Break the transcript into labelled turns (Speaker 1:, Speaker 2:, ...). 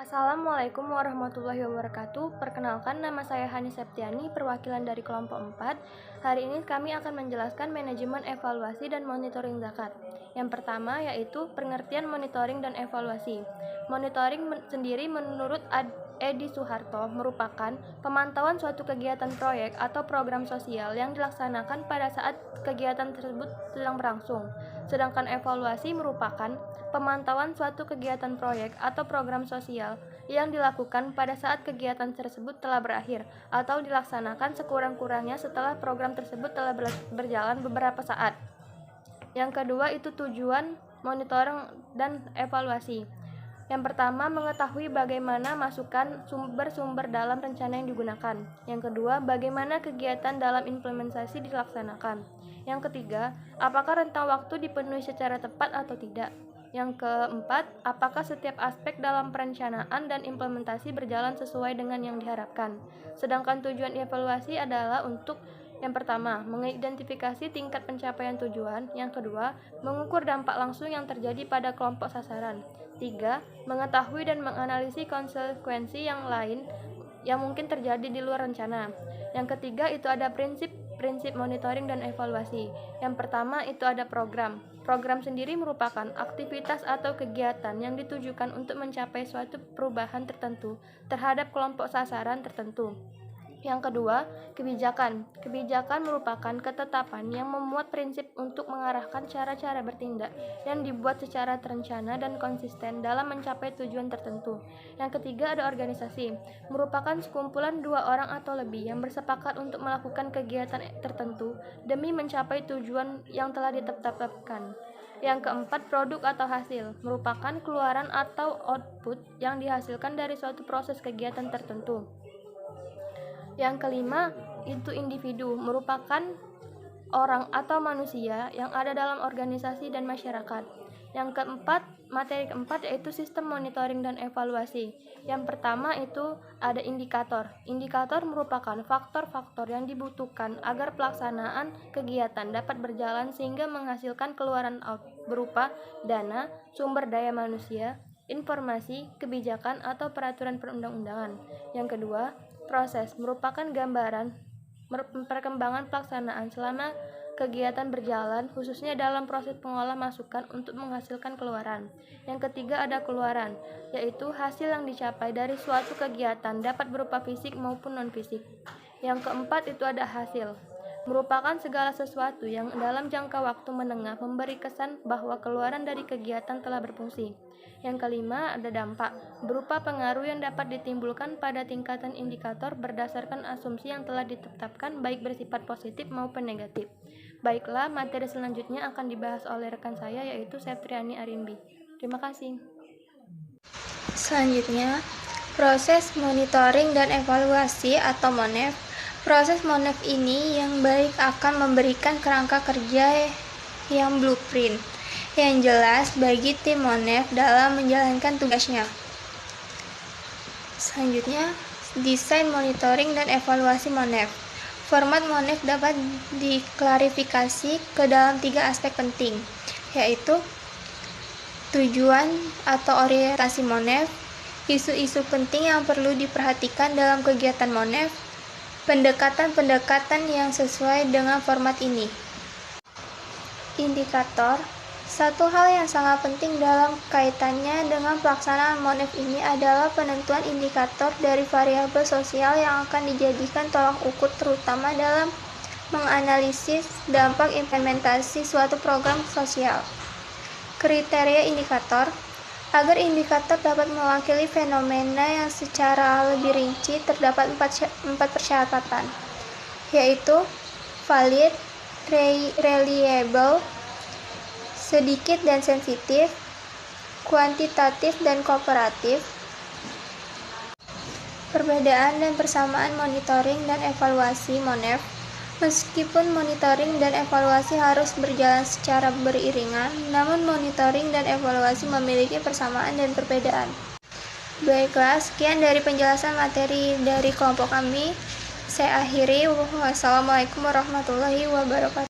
Speaker 1: Assalamualaikum warahmatullahi wabarakatuh. Perkenalkan, nama saya Hani Septiani, perwakilan dari kelompok 4. Hari ini kami akan menjelaskan manajemen evaluasi dan monitoring zakat. Yang pertama yaitu pengertian monitoring dan evaluasi. Monitoring sendiri menurut Edi Suharto merupakan pemantauan suatu kegiatan proyek atau program sosial yang dilaksanakan pada saat kegiatan tersebut sedang berlangsung. Sedangkan evaluasi merupakan pemantauan suatu kegiatan proyek atau program sosial yang dilakukan pada saat kegiatan tersebut telah berakhir atau dilaksanakan sekurang-kurangnya setelah program tersebut telah berjalan beberapa saat. Yang kedua itu tujuan monitoring dan evaluasi. Yang pertama, mengetahui bagaimana masukan sumber-sumber dalam rencana yang digunakan. Yang kedua, bagaimana kegiatan dalam implementasi dilaksanakan. Yang ketiga, apakah rentang waktu dipenuhi secara tepat atau tidak. Yang keempat, apakah setiap aspek dalam perencanaan dan implementasi berjalan sesuai dengan yang diharapkan. Sedangkan tujuan evaluasi adalah untuk yang pertama, mengidentifikasi tingkat pencapaian tujuan. Yang kedua, mengukur dampak langsung yang terjadi pada kelompok sasaran. 3. Mengetahui dan menganalisis konsekuensi yang lain yang mungkin terjadi di luar rencana. Yang ketiga itu ada prinsip monitoring dan evaluasi. Yang pertama itu ada program. Program sendiri merupakan aktivitas atau kegiatan yang ditujukan untuk mencapai suatu perubahan tertentu terhadap kelompok sasaran tertentu. Yang kedua, kebijakan. Kebijakan merupakan ketetapan yang memuat prinsip untuk mengarahkan cara-cara bertindak yang dibuat secara terencana dan konsisten dalam mencapai tujuan tertentu. Yang ketiga ada organisasi. Merupakan sekumpulan dua orang atau lebih yang bersepakat untuk melakukan kegiatan tertentu demi mencapai tujuan yang telah ditetapkan. Yang keempat, produk atau hasil. Merupakan keluaran atau output yang dihasilkan dari suatu proses kegiatan tertentu. Yang kelima, itu individu, merupakan orang atau manusia yang ada dalam organisasi dan masyarakat. Yang keempat, materi keempat yaitu sistem monitoring dan evaluasi. Yang pertama itu ada indikator. Indikator merupakan faktor-faktor yang dibutuhkan agar pelaksanaan kegiatan dapat berjalan sehingga menghasilkan keluaran berupa dana, sumber daya manusia, informasi, kebijakan, atau peraturan perundang-undangan. Yang kedua, proses merupakan gambaran perkembangan pelaksanaan selama kegiatan berjalan, khususnya dalam proses pengolah masukan untuk menghasilkan keluaran. Yang ketiga ada keluaran, yaitu hasil yang dicapai dari suatu kegiatan dapat berupa fisik maupun non-fisik. Yang keempat itu ada hasil, merupakan segala sesuatu yang dalam jangka waktu menengah memberi kesan bahwa keluaran dari kegiatan telah berfungsi. Yang kelima ada dampak, berupa pengaruh yang dapat ditimbulkan pada tingkatan indikator berdasarkan asumsi yang telah ditetapkan baik bersifat positif maupun negatif. Baiklah, materi selanjutnya akan dibahas oleh rekan saya yaitu Septriani Arimbi. Terima kasih.
Speaker 2: Selanjutnya, proses monitoring dan evaluasi atau MONEV. Proses MONEV ini yang baik akan memberikan kerangka kerja yang blueprint yang jelas bagi tim MONEV dalam menjalankan tugasnya. Selanjutnya, desain monitoring dan evaluasi MONEV. Format MONEV dapat diklarifikasi ke dalam 3 aspek penting, yaitu tujuan atau orientasi MONEV, isu-isu penting yang perlu diperhatikan dalam kegiatan MONEV, pendekatan-pendekatan yang sesuai dengan format ini. Indikator. Satu hal yang sangat penting dalam kaitannya dengan pelaksanaan MONEV ini adalah penentuan indikator dari variabel sosial yang akan dijadikan tolak ukur terutama dalam menganalisis dampak implementasi suatu program sosial. Kriteria indikator. Agar indikator dapat mewakili fenomena yang secara lebih rinci terdapat 4 persyaratan, yaitu valid, reliable, sedikit dan sensitif, kuantitatif dan kooperatif. Perbedaan dan persamaan monitoring dan evaluasi MONEV. Meskipun monitoring dan evaluasi harus berjalan secara beriringan, namun monitoring dan evaluasi memiliki persamaan dan perbedaan. Baiklah, sekian dari penjelasan materi dari kelompok kami. Saya akhiri. Wassalamualaikum warahmatullahi wabarakatuh.